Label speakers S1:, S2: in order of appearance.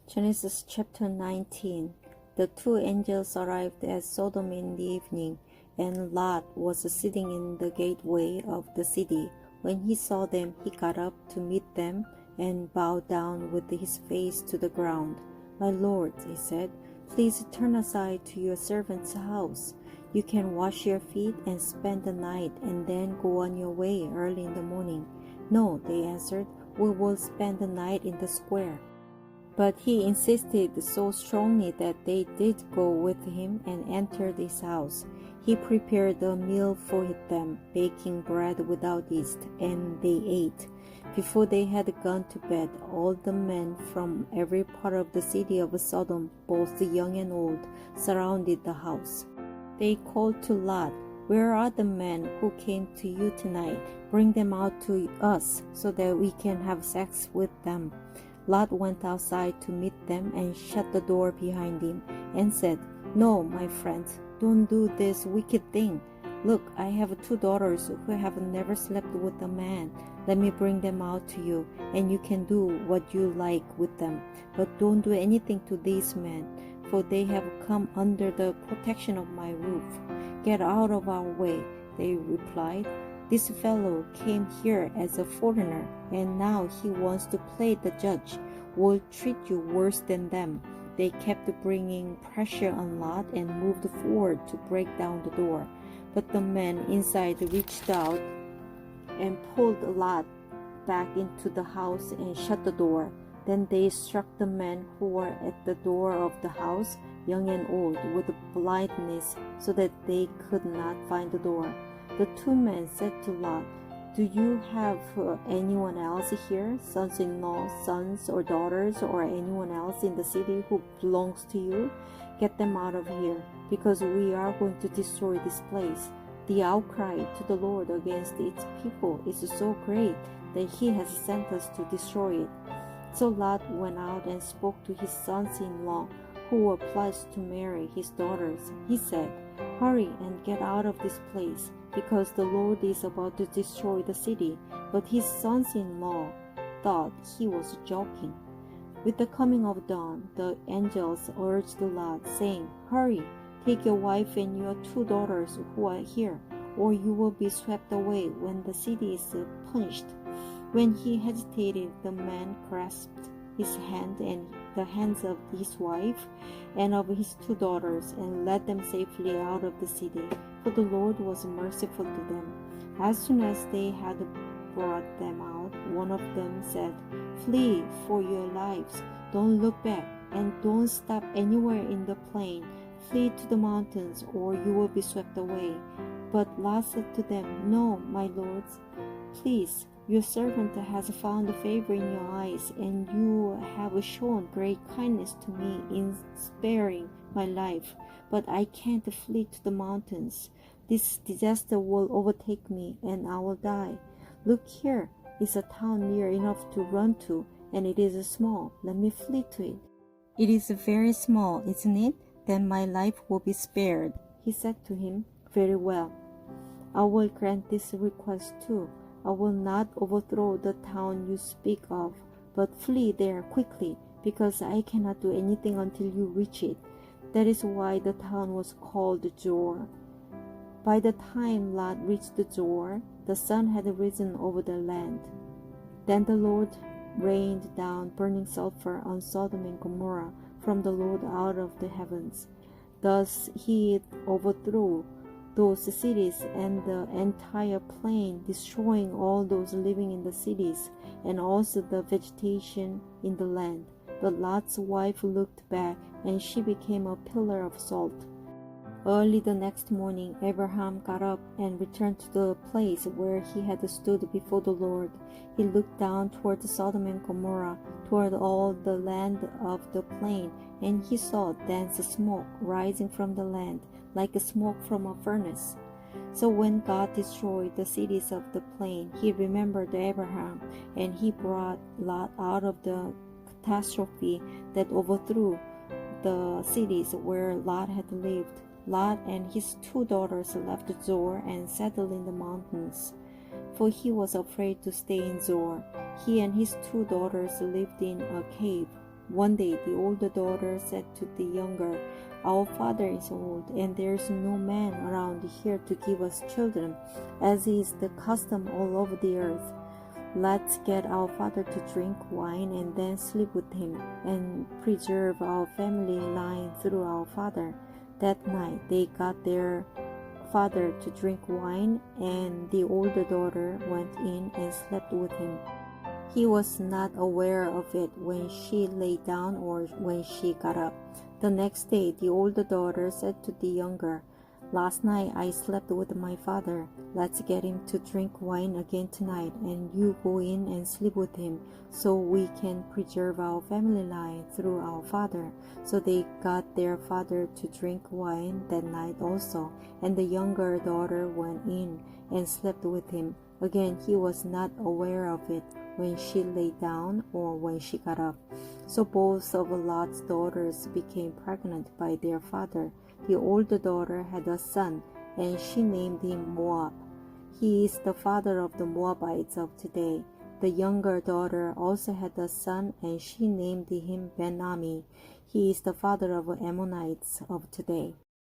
S1: Genesis chapter 19. The two angels arrived at Sodom in the evening, and Lot was sitting in the gateway of the city. When he saw them, he got up to meet them and bowed down with his face to the ground. "My lord," he said, "please turn aside to your servant's house. You can wash your feet and spend the night and then go on your way early in the morning." "No," they answered, "we will spend the night in the square." But he insisted so strongly that they did go with him and entered his house. He prepared a meal for them, baking bread without yeast, and they ate. Before they had gone to bed, all the men from every part of the city of Sodom, both young and old, surrounded the house. They called to Lot, "Where are the men who came to you tonight? Bring them out to us so that we can have sex with them." Lot went outside to meet them and shut the door behind him and said, "No, my friends, don't do this wicked thing. Look, I have two daughters who have never slept with a man. Let me bring them out to you, and you can do what you like with them. But don't do anything to these men, for they have come under the protection of my roof." "Get out of our way," they replied. "This fellow came here as a foreigner, and now he wants to play the judge. We'll treat you worse than them." They kept bringing pressure on Lot and moved forward to break down the door. But the men inside reached out and pulled Lot back into the house and shut the door. Then they struck the men who were at the door of the house, young and old, with blindness, so that they could not find the door. The two men said to Lot, "Do you have anyone else here, sons-in-law, sons or daughters, or anyone else in the city who belongs to you? Get them out of here, because we are going to destroy this place. The outcry to the Lord against its people is so great that he has sent us to destroy it." So Lot went out and spoke to his sons-in-law, who were pledged to marry his daughters. He said, "Hurry and get out of this place, because the Lord is about to destroy the city." But his sons-in-law thought he was joking. With the coming of dawn, the angels urged Lot, saying, "Hurry, take your wife and your two daughters who are here, or you will be swept away when the city is punished." When he hesitated, the man grasped his hand and the hands of his wife and of his two daughters and led them safely out of the city, for the Lord was merciful to them. As soon as they had brought them out, one of them said, "Flee for your lives. Don't look back, and don't stop anywhere in the plain. Flee to the mountains, or you will be swept away." But Lot said to them, "No, my lords, please. Your servant has found favor in your eyes, and you have shown great kindness to me in sparing my life. But I can't flee to the mountains. This disaster will overtake me, and I will die. Look, here is a town near enough to run to, and it is small. Let me flee to it." "It is very small, isn't it? Then my life will be spared." He said to him, "Very well. I will grant this request too. I will not overthrow the town you speak of, but flee there quickly, because I cannot do anything until you reach it." That is why the town was called Zoar. By the time Lot reached Zoar, the sun had risen over the land. Then the Lord rained down burning sulfur on Sodom and Gomorrah from the Lord out of the heavens. Thus he overthrew those cities and the entire plain, destroying all those living in the cities and also the vegetation in the land. But Lot's wife looked back, and she became a pillar of salt. Early the next morning, Abraham got up and returned to the place where he had stood before the Lord. He looked down toward Sodom and Gomorrah, toward all the land of the plain, and he saw dense smoke rising from the land, like smoke from a furnace. So when God destroyed the cities of the plain, he remembered Abraham, and he brought Lot out of the catastrophe that overthrew the cities where Lot had lived. Lot and his two daughters left Zoar and settled in the mountains, for he was afraid to stay in Zoar. He and his two daughters lived in a cave. One day the older daughter said to the younger, "Our father is old, and there's no man around here to give us children, as is the custom all over the earth. Let's get our father to drink wine and then sleep with him, and preserve our family line through our father." That night they got their father to drink wine, and the older daughter went in and slept with him. He was not aware of it when she lay down or when she got up. The next day the older daughter said to the younger, "Last night I slept with my father. Let's get him to drink wine again tonight, and you go in and sleep with him, so we can preserve our family line through our father." So they got their father to drink wine that night also, and the younger daughter went in and slept with him. Again, he was not aware of it when she lay down or when she got up. So both of Lot's daughters became pregnant by their father. The older daughter had a son, and she named him Moab. He is the father of the Moabites of today. The younger daughter also had a son, and she named him Ben-Ami. He is the father of Ammonites of today.